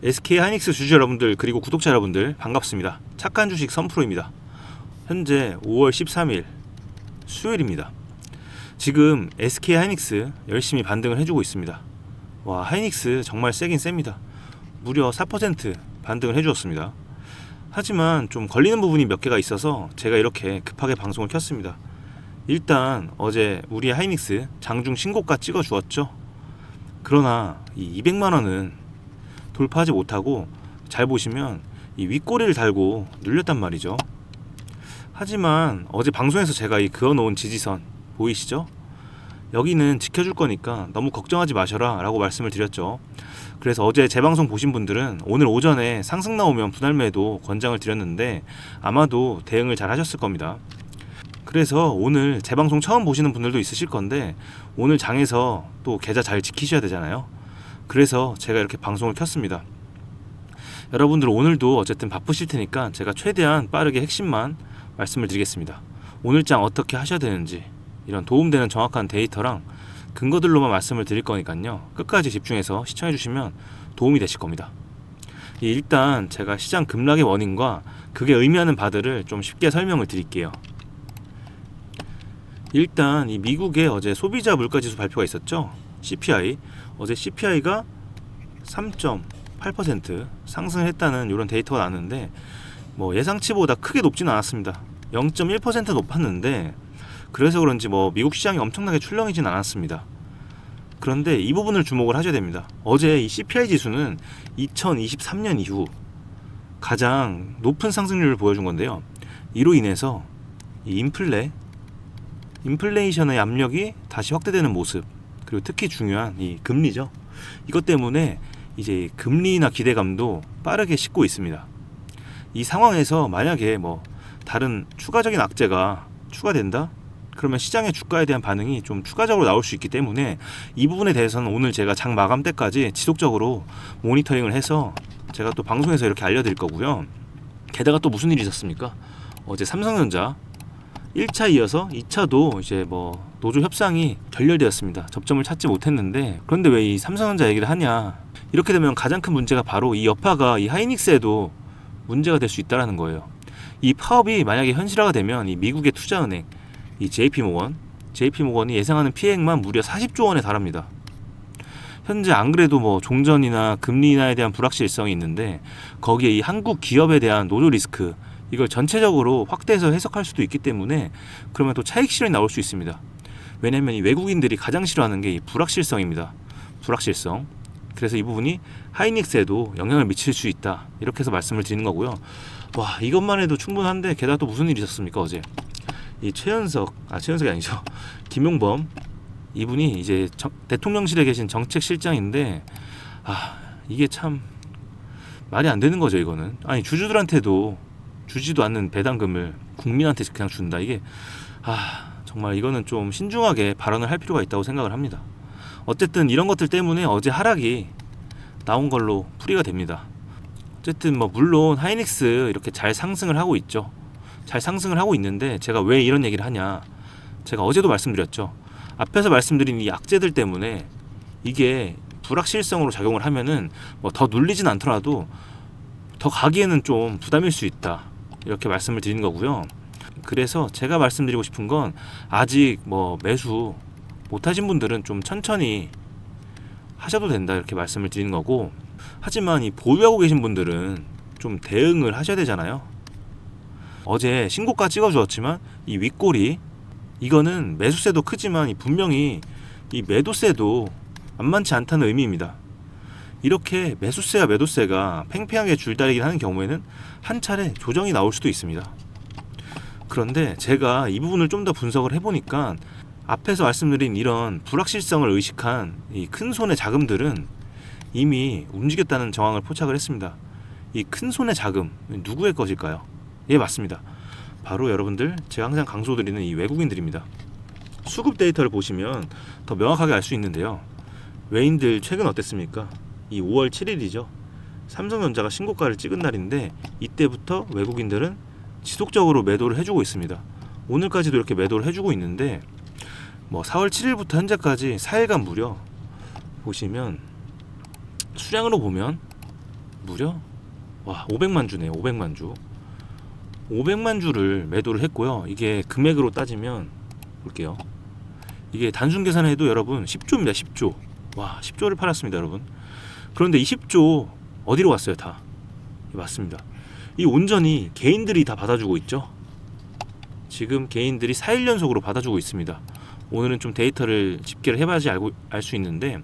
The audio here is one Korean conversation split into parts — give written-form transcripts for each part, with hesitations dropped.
SK하이닉스 주주 여러분들 그리고 구독자 여러분들 반갑습니다. 착한 주식 선프로입니다. 현재 5월 13일 수요일입니다. 지금 SK하이닉스 열심히 반등을 해주고 있습니다. 와, 하이닉스 정말 세긴 셉니다. 무려 4% 반등을 해주었습니다. 하지만 좀 걸리는 부분이 몇 개가 있어서 제가 이렇게 급하게 방송을 켰습니다. 일단 어제 우리 하이닉스 장중 신고가 찍어 주었죠. 그러나 이 200만원은 돌파하지 못하고 잘 보시면 이 윗꼬리를 달고 눌렸단 말이죠. 하지만 어제 방송에서 제가 이 그어놓은 지지선 보이시죠? 여기는 지켜줄 거니까 너무 걱정하지 마셔라 라고 말씀을 드렸죠. 그래서 어제 제 방송 보신 분들은 오늘 오전에 상승 나오면 분할매도 권장을 드렸는데 아마도 대응을 잘 하셨을 겁니다. 그래서 오늘 제 방송 처음 보시는 분들도 있으실 건데 오늘 장에서 또 계좌 잘 지키셔야 되잖아요. 그래서 제가 이렇게 방송을 켰습니다. 여러분들 오늘도 어쨌든 바쁘실 테니까 제가 최대한 빠르게 핵심만 말씀을 드리겠습니다. 오늘 장 어떻게 하셔야 되는지 이런 도움되는 정확한 데이터랑 근거들로만 말씀을 드릴 거니까요. 끝까지 집중해서 시청해 주시면 도움이 되실 겁니다. 일단 제가 시장 급락의 원인과 그게 의미하는 바들을 좀 쉽게 설명을 드릴게요. 일단 이 미국의 어제 소비자 물가지수 발표가 있었죠. CPI. 어제 CPI가 3.8% 상승을 했다는 이런 데이터가 나왔는데 뭐 예상치보다 크게 높지는 않았습니다. 0.1% 높았는데 그래서 그런지 뭐 미국 시장이 엄청나게 출렁이진 않았습니다. 그런데 이 부분을 주목을 하셔야 됩니다. 어제 이 CPI 지수는 2023년 이후 가장 높은 상승률을 보여준 건데요. 이로 인해서 이 인플레이션의 압력이 다시 확대되는 모습, 그리고 특히 중요한 이 금리죠. 이것 때문에 이제 금리나 기대감도 빠르게 식고 있습니다. 이 상황에서 만약에 뭐 다른 추가적인 악재가 추가된다? 그러면 시장의 주가에 대한 반응이 좀 추가적으로 나올 수 있기 때문에 이 부분에 대해서는 오늘 제가 장 마감 때까지 지속적으로 모니터링을 해서 제가 또 방송에서 이렇게 알려드릴 거고요. 게다가 또 무슨 일이 있었습니까? 어제 삼성전자 1차 이어서 2차도 이제 뭐 노조 협상이 결렬되었습니다. 접점을 찾지 못했는데 그런데 왜 이 삼성전자 얘기를 하냐? 이렇게 되면 가장 큰 문제가 바로 이 여파가 이 하이닉스에도 문제가 될 수 있다라는 거예요. 이 파업이 만약에 현실화가 되면 이 미국의 투자은행 이 JP모건이 예상하는 피해액만 무려 40조 원에 달합니다. 현재 안 그래도 뭐 종전이나 금리 인하에 대한 불확실성이 있는데 거기에 이 한국 기업에 대한 노조 리스크 이걸 전체적으로 확대해서 해석할 수도 있기 때문에 그러면 또 차익 실현이 나올 수 있습니다. 왜냐하면 이 외국인들이 가장 싫어하는 게 이 불확실성입니다. 불확실성. 그래서 이 부분이 하이닉스에도 영향을 미칠 수 있다. 이렇게 해서 말씀을 드리는 거고요. 와, 이것만 해도 충분한데 게다가 또 무슨 일이 있었습니까 어제? 이 최연석이 아니죠. 김용범 이분이 이제 대통령실에 계신 정책실장인데 이게 참 말이 안 되는 거죠. 이거는 아니 주주들한테도 주지도 않는 배당금을 국민한테 그냥 준다. 이게 정말 이거는 좀 신중하게 발언을 할 필요가 있다고 생각을 합니다. 어쨌든 이런 것들 때문에 어제 하락이 나온 걸로 풀이가 됩니다. 어쨌든 뭐 물론 하이닉스 이렇게 잘 상승을 하고 있죠. 잘 상승을 하고 있는데 제가 왜 이런 얘기를 하냐? 제가 어제도 말씀드렸죠. 앞에서 말씀드린 이 악재들 때문에 이게 불확실성으로 작용을 하면은 뭐 더 눌리진 않더라도 더 가기에는 좀 부담일 수 있다. 이렇게 말씀을 드리는 거고요. 그래서 제가 말씀드리고 싶은 건 아직 뭐 매수 못하신 분들은 좀 천천히 하셔도 된다 이렇게 말씀을 드리는 거고, 하지만 이 보유하고 계신 분들은 좀 대응을 하셔야 되잖아요. 어제 신고가 찍어주었지만 이 윗꼬리 이거는 매수세도 크지만 분명히 이 매도세도 만만치 않다는 의미입니다. 이렇게 매수세와 매도세가 팽팽하게 줄다리기를 하는 경우에는 한 차례 조정이 나올 수도 있습니다. 그런데 제가 이 부분을 좀 더 분석을 해보니까 앞에서 말씀드린 이런 불확실성을 의식한 이 큰 손의 자금들은 이미 움직였다는 정황을 포착을 했습니다. 이 큰 손의 자금 누구의 것일까요? 예, 맞습니다. 바로 여러분들 제가 항상 강조드리는 이 외국인들입니다. 수급 데이터를 보시면 더 명확하게 알 수 있는데요. 외인들 최근 어땠습니까? 이 5월 7일이죠. 삼성전자가 신고가를 찍은 날인데 이때부터 외국인들은 지속적으로 매도를 해주고 있습니다. 오늘까지도 이렇게 매도를 해주고 있는데 뭐 4월 7일부터 현재까지 4일간 무려 보시면 수량으로 보면 무려 500만 주네요. 500만 주. 500만 주를 매도를 했고요. 이게 금액으로 따지면 볼게요. 이게 단순 계산해도 여러분 10조입니다. 10조. 10조를 팔았습니다, 여러분. 그런데 이 10조 어디로 갔어요, 다? 맞습니다. 이 온전히 개인들이 다 받아주고 있죠. 지금 개인들이 4일 연속으로 받아주고 있습니다. 오늘은 좀 데이터를 집계를 해봐야지 알 수 있는데,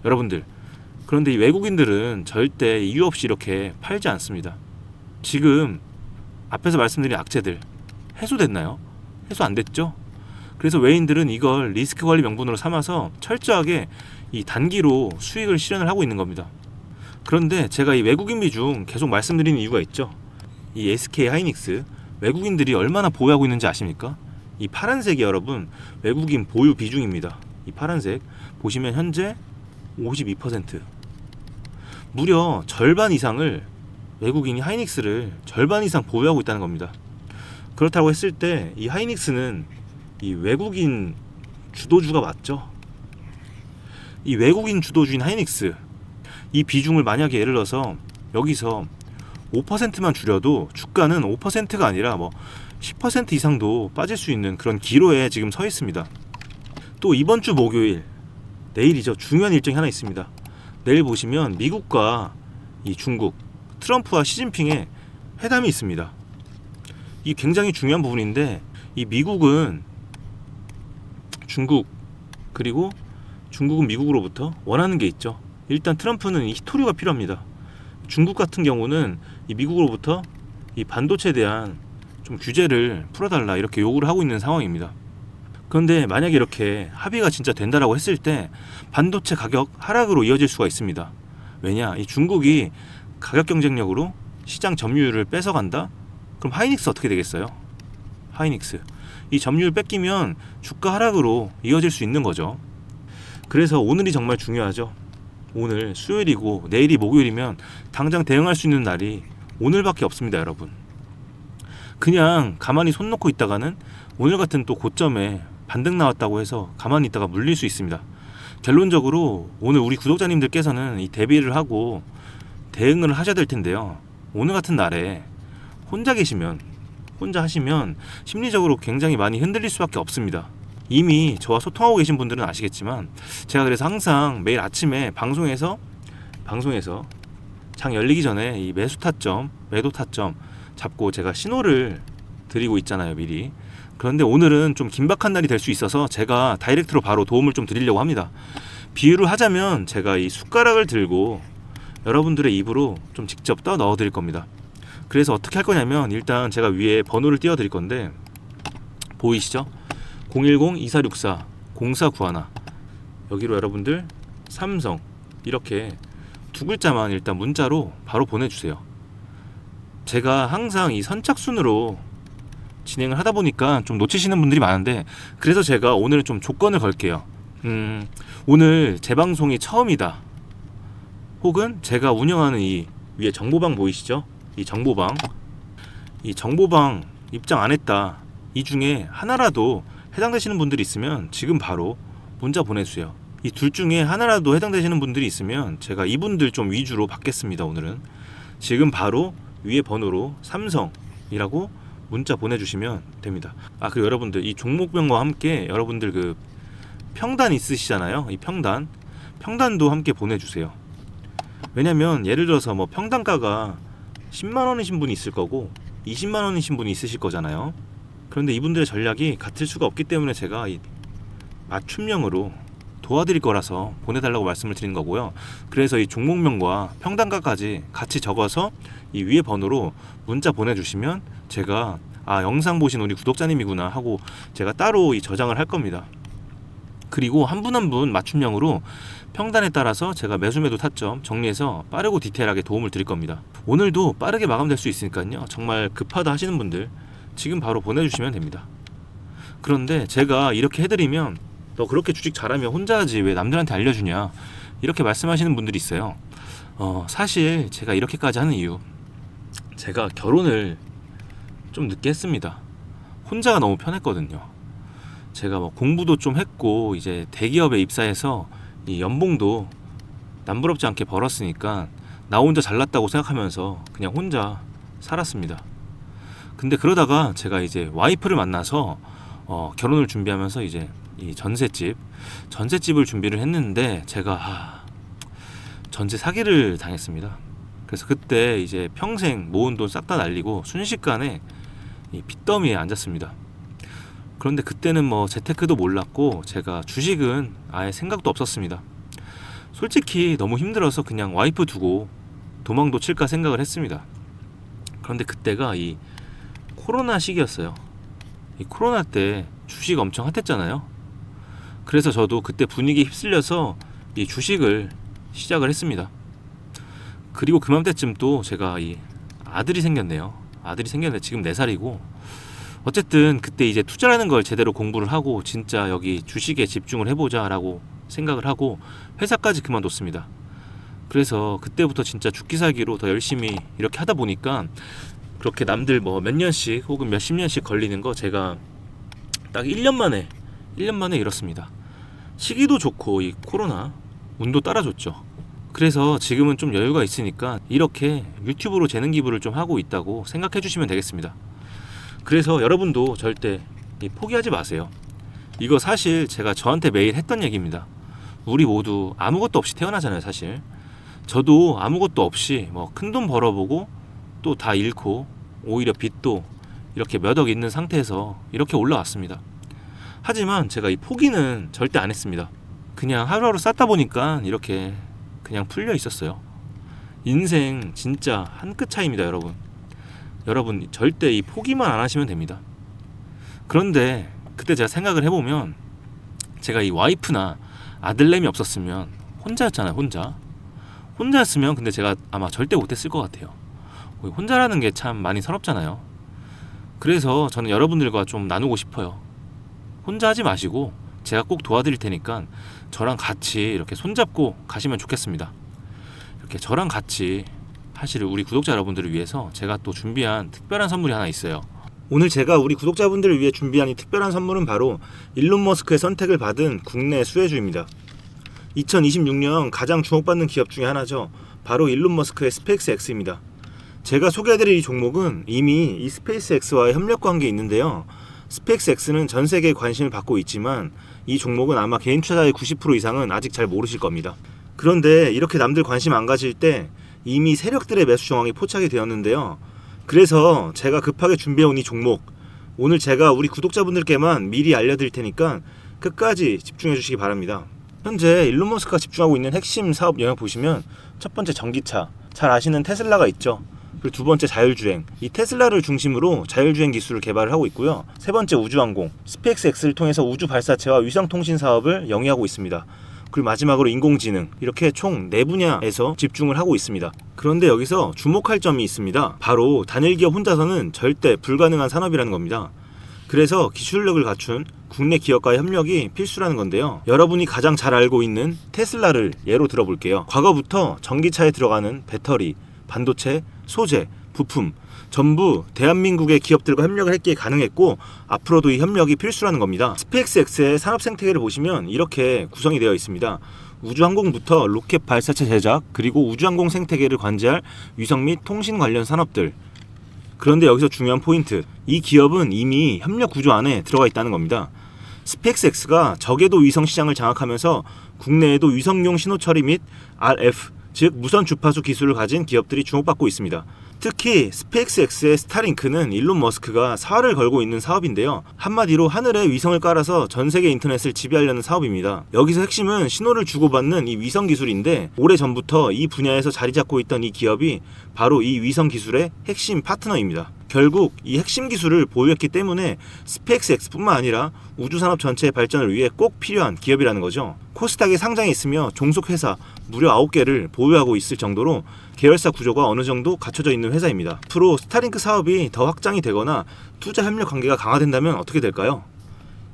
여러분들, 그런데 이 외국인들은 절대 이유 없이 이렇게 팔지 않습니다. 지금 앞에서 말씀드린 악재들 해소됐나요? 해소 안 됐죠? 그래서 외인들은 이걸 리스크 관리 명분으로 삼아서 철저하게 이 단기로 수익을 실현을 하고 있는 겁니다. 그런데 제가 이 외국인 비중 계속 말씀드리는 이유가 있죠. 이 SK 하이닉스 외국인들이 얼마나 보유하고 있는지 아십니까? 이 파란색이 여러분 외국인 보유 비중입니다. 이 파란색 보시면 현재 52%, 무려 절반 이상을 외국인이 하이닉스를 절반 이상 보유하고 있다는 겁니다. 그렇다고 했을 때 이 하이닉스는 이 외국인 주도주가 맞죠? 이 외국인 주도주인 하이닉스, 이 비중을 만약에 예를 들어서 여기서 5%만 줄여도 주가는 5%가 아니라 10% 이상도 빠질 수 있는 그런 기로에 지금 서 있습니다. 또 이번 주 목요일, 내일이죠. 중요한 일정이 하나 있습니다. 내일 보시면 미국과 이 중국, 트럼프와 시진핑의 회담이 있습니다. 이 굉장히 중요한 부분인데, 이 미국은 중국, 그리고 중국은 미국으로부터 원하는 게 있죠. 일단 트럼프는 이 히토류가 필요합니다. 중국 같은 경우는 이 미국으로부터 이 반도체에 대한 좀 규제를 풀어달라 이렇게 요구를 하고 있는 상황입니다. 그런데 만약에 이렇게 합의가 진짜 된다라고 했을 때 반도체 가격 하락으로 이어질 수가 있습니다. 왜냐? 이 중국이 가격 경쟁력으로 시장 점유율을 뺏어간다? 그럼 하이닉스 어떻게 되겠어요? 하이닉스. 이 점유율 뺏기면 주가 하락으로 이어질 수 있는 거죠. 그래서 오늘이 정말 중요하죠. 오늘 수요일이고 내일이 목요일이면 당장 대응할 수 있는 날이 오늘밖에 없습니다, 여러분. 그냥 가만히 손 놓고 있다가는 오늘 같은 또 고점에 반등 나왔다고 해서 가만히 있다가 물릴 수 있습니다. 결론적으로 오늘 우리 구독자님들께서는 이 대비를 하고 대응을 하셔야 될 텐데요. 오늘 같은 날에 혼자 하시면 심리적으로 굉장히 많이 흔들릴 수밖에 없습니다. 이미 저와 소통하고 계신 분들은 아시겠지만 제가 그래서 항상 매일 아침에 방송에서 장 열리기 전에 이 매수 타점, 매도 타점 잡고 제가 신호를 드리고 있잖아요, 미리. 그런데 오늘은 좀 긴박한 날이 될 수 있어서 제가 다이렉트로 바로 도움을 좀 드리려고 합니다. 비유를 하자면 제가 이 숟가락을 들고 여러분들의 입으로 좀 직접 떠 넣어 드릴 겁니다. 그래서 어떻게 할 거냐면 일단 제가 위에 번호를 띄워 드릴 건데 보이시죠? 010-2464-0491 여기로 여러분들 삼성 이렇게 두 글자만 일단 문자로 바로 보내주세요. 제가 항상 이 선착순으로 진행을 하다 보니까 좀 놓치시는 분들이 많은데 그래서 제가 오늘 좀 조건을 걸게요. 오늘 제 방송이 처음이다, 혹은 제가 운영하는 이 위에 정보방 보이시죠? 이 정보방 입장 안 했다, 이 중에 하나라도 해당되시는 분들이 있으면 지금 바로 문자 보내주세요. 이 둘 중에 하나라도 해당되시는 분들이 있으면 제가 이분들 좀 위주로 받겠습니다. 오늘은 지금 바로 위에 번호로 삼성이라고 문자 보내주시면 됩니다. 그리고 여러분들 이 종목명과 함께 여러분들 그 평단 있으시잖아요. 이 평단도 함께 보내주세요. 왜냐면 예를 들어서 평단가가 10만원이신 분이 있을 거고 20만원이신 분이 있으실 거잖아요. 그런데 이분들의 전략이 같을 수가 없기 때문에 제가 이 맞춤형으로 도와드릴 거라서 보내달라고 말씀을 드린 거고요. 그래서 이 종목명과 평단가까지 같이 적어서 이 위에 번호로 문자 보내주시면 제가 영상 보신 우리 구독자님이구나 하고 제가 따로 이 저장을 할 겁니다. 그리고 한 분 한 분 맞춤형으로 평단에 따라서 제가 매수매도 타점 정리해서 빠르고 디테일하게 도움을 드릴 겁니다. 오늘도 빠르게 마감될 수 있으니까요. 정말 급하다 하시는 분들 지금 바로 보내주시면 됩니다. 그런데 제가 이렇게 해드리면 너 그렇게 주식 잘하면 혼자 하지 왜 남들한테 알려주냐 이렇게 말씀하시는 분들이 있어요. 사실 제가 이렇게까지 하는 이유, 제가 결혼을 좀 늦게 했습니다. 혼자가 너무 편했거든요. 제가 공부도 좀 했고 이제 대기업에 입사해서 이 연봉도 남부럽지 않게 벌었으니까 나 혼자 잘났다고 생각하면서 그냥 혼자 살았습니다. 근데 그러다가 제가 이제 와이프를 만나서 결혼을 준비하면서 이제 이 전셋집을 준비를 했는데 제가 전세 사기를 당했습니다. 그래서 그때 이제 평생 모은 돈 싹 다 날리고 순식간에 이 빚더미에 앉았습니다. 그런데 그때는 뭐 재테크도 몰랐고 제가 주식은 아예 생각도 없었습니다. 솔직히 너무 힘들어서 그냥 와이프 두고 도망도 칠까 생각을 했습니다. 그런데 그때가 이 코로나 시기였어요. 이 코로나 때 주식 엄청 핫했잖아요. 그래서 저도 그때 분위기에 휩쓸려서 이 주식을 시작을 했습니다. 그리고 그맘때쯤 또 제가 이 아들이 생겼네요. 지금 4살이고 어쨌든 그때 이제 투자라는 걸 제대로 공부를 하고 진짜 여기 주식에 집중을 해보자 라고 생각을 하고 회사까지 그만뒀습니다. 그래서 그때부터 진짜 죽기 살기로 더 열심히 이렇게 하다 보니까 그렇게 남들 뭐 몇 년씩 혹은 몇십 년씩 걸리는 거 제가 딱 1년 만에 이렇습니다. 시기도 좋고 이 코로나 운도 따라줬죠. 그래서 지금은 좀 여유가 있으니까 이렇게 유튜브로 재능 기부를 좀 하고 있다고 생각해 주시면 되겠습니다. 그래서 여러분도 절대 포기하지 마세요. 이거 사실 제가 저한테 매일 했던 얘기입니다. 우리 모두 아무것도 없이 태어나잖아요, 사실. 저도 아무것도 없이 뭐 큰돈 벌어보고 또 다 잃고 오히려 빚도 이렇게 몇 억 있는 상태에서 이렇게 올라왔습니다. 하지만 제가 이 포기는 절대 안 했습니다. 그냥 하루하루 쌓다 보니까 이렇게 그냥 풀려 있었어요. 인생 진짜 한 끗 차이입니다, 여러분. 여러분 절대 이 포기만 안 하시면 됩니다. 그런데 그때 제가 생각을 해보면 제가 이 와이프나 아들내미 없었으면 혼자였잖아요. 혼자였으면 근데 제가 아마 절대 못했을 것 같아요. 혼자라는 게 참 많이 서럽잖아요. 그래서 저는 여러분들과 좀 나누고 싶어요. 혼자 하지 마시고 제가 꼭 도와드릴 테니까 저랑 같이 이렇게 손잡고 가시면 좋겠습니다. 이렇게 저랑 같이 사실 우리 구독자 여러분들을 위해서 제가 또 준비한 특별한 선물이 하나 있어요. 오늘 제가 우리 구독자분들을 위해 준비한 이 특별한 선물은 바로 일론 머스크의 선택을 받은 국내 수혜주입니다. 2026년 가장 주목받는 기업 중에 하나죠. 바로 일론 머스크의 스페이스X입니다. 제가 소개해드릴 이 종목은 이미 이 스페이스X와의 협력 관계에 있는데요. 스페이스X는 전 세계에 관심을 받고 있지만 이 종목은 아마 개인 투자자의 90% 이상은 아직 잘 모르실 겁니다. 그런데 이렇게 남들 관심 안 가질 때 이미 세력들의 매수 정황이 포착이 되었는데요. 그래서 제가 급하게 준비해온 이 종목, 오늘 제가 우리 구독자분들께만 미리 알려드릴 테니까 끝까지 집중해 주시기 바랍니다. 현재 일론 머스크가 집중하고 있는 핵심 사업 영역 보시면 첫 번째 전기차, 잘 아시는 테슬라가 있죠. 그리고 두 번째 자율주행, 이 테슬라를 중심으로 자율주행 기술을 개발을 하고 있고요. 세 번째 우주항공, 스페이스X를 통해서 우주 발사체와 위성통신 사업을 영위하고 있습니다. 그리고 마지막으로 인공지능, 이렇게 총 4분야에서 집중을 하고 있습니다. 그런데 여기서 주목할 점이 있습니다. 바로 단일 기업 혼자서는 절대 불가능한 산업이라는 겁니다. 그래서 기술력을 갖춘 국내 기업과의 협력이 필수라는 건데요. 여러분이 가장 잘 알고 있는 테슬라를 예로 들어볼게요. 과거부터 전기차에 들어가는 배터리, 반도체, 소재, 부품 전부 대한민국의 기업들과 협력을 했기에 가능했고 앞으로도 이 협력이 필수라는 겁니다. 스페이스X의 산업 생태계를 보시면 이렇게 구성이 되어 있습니다. 우주항공부터 로켓 발사체 제작, 그리고 우주항공 생태계를 관제할 위성 및 통신 관련 산업들. 그런데 여기서 중요한 포인트, 이 기업은 이미 협력 구조 안에 들어가 있다는 겁니다. 스페이스X가 저궤도 위성 시장을 장악하면서 국내에도 위성용 신호 처리 및 RF, 즉 무선 주파수 기술을 가진 기업들이 주목받고 있습니다. 특히 스페이스X의 스타링크는 일론 머스크가 사활을 걸고 있는 사업인데요. 한마디로 하늘에 위성을 깔아서 전 세계 인터넷을 지배하려는 사업입니다. 여기서 핵심은 신호를 주고받는 이 위성 기술인데 오래전부터 이 분야에서 자리 잡고 있던 이 기업이 바로 이 위성 기술의 핵심 파트너입니다. 결국 이 핵심 기술을 보유했기 때문에 스페이스X뿐만 아니라 우주산업 전체의 발전을 위해 꼭 필요한 기업이라는 거죠. 코스닥에 상장해 있으며 종속 회사 무려 9개를 보유하고 있을 정도로 계열사 구조가 어느 정도 갖춰져 있는 회사입니다. 앞으로 스타링크 사업이 더 확장이 되거나 투자 협력 관계가 강화된다면 어떻게 될까요?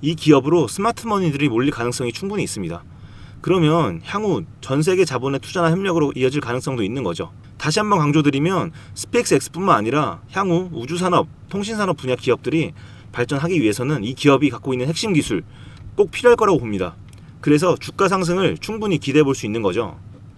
이 기업으로 스마트머니들이 몰릴 가능성이 충분히 있습니다. 그러면 향후 전 세계 자본의 투자나 협력으로 이어질 가능성도 있는 거죠. 다시 한번 강조드리면 스페이스X뿐만 아니라 향후 우주산업, 통신산업 분야 기업들이 발전하기 위해서는 이 기업이 갖고 있는 핵심 기술 꼭 필요할 거라고 봅니다. 그래서 주가 상승을 충분히 기대해 볼 수 있는 거죠.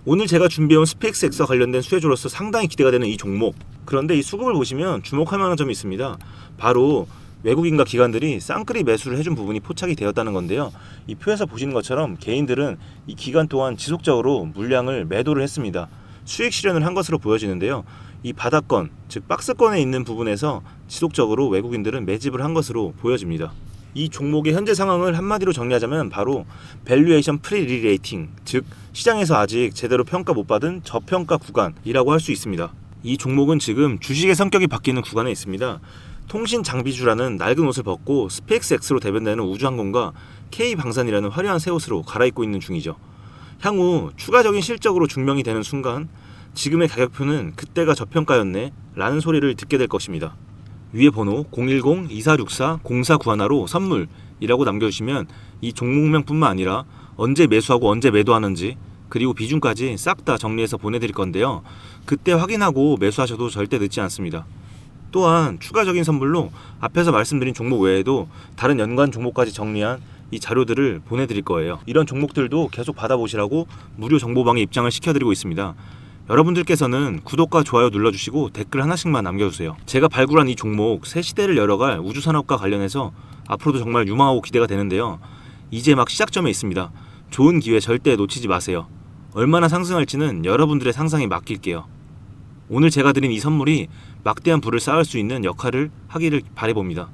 오늘 제가 준비해온 스페이스X와 관련된 수혜주로서 상당히 기대가 되는 이 종목. 그런데 이 수급을 보시면 주목할 만한 점이 있습니다. 바로 외국인과 기관들이 쌍끌이 매수를 해준 부분이 포착이 되었다는 건데요. 이 표에서 보시는 것처럼 개인들은 이 기간 동안 지속적으로 물량을 매도를 했습니다. 수익 실현을 한 것으로 보여지는데요. 이 바닥권, 즉 박스권에 있는 부분에서 지속적으로 외국인들은 매집을 한 것으로 보여집니다. 이 종목의 현재 상황을 한마디로 정리하자면 바로 밸류에이션 프리리레이팅, 즉 시장에서 아직 제대로 평가 못 받은 저평가 구간이라고 할 수 있습니다. 이 종목은 지금 주식의 성격이 바뀌는 구간에 있습니다. 통신 장비주라는 낡은 옷을 벗고 스페이스X로 대변되는 우주항공과 K방산이라는 화려한 새 옷으로 갈아입고 있는 중이죠. 향후 추가적인 실적으로 증명이 되는 순간 지금의 가격표는 그때가 저평가였네 라는 소리를 듣게 될 것입니다. 위에 번호 010-2464-0491로 선물이라고 남겨주시면 이 종목명뿐만 아니라 언제 매수하고 언제 매도하는지 그리고 비중까지 싹 다 정리해서 보내드릴 건데요. 그때 확인하고 매수하셔도 절대 늦지 않습니다. 또한 추가적인 선물로 앞에서 말씀드린 종목 외에도 다른 연관 종목까지 정리한 이 자료들을 보내드릴 거예요. 이런 종목들도 계속 받아보시라고 무료 정보방에 입장을 시켜드리고 있습니다. 여러분들께서는 구독과 좋아요 눌러주시고 댓글 하나씩만 남겨주세요. 제가 발굴한 이 종목 새 시대를 열어갈 우주산업과 관련해서 앞으로도 정말 유망하고 기대가 되는데요. 이제 막 시작점에 있습니다. 좋은 기회 절대 놓치지 마세요. 얼마나 상승할지는 여러분들의 상상에 맡길게요. 오늘 제가 드린 이 선물이 막대한 부를 쌓을 수 있는 역할을 하기를 바라봅니다.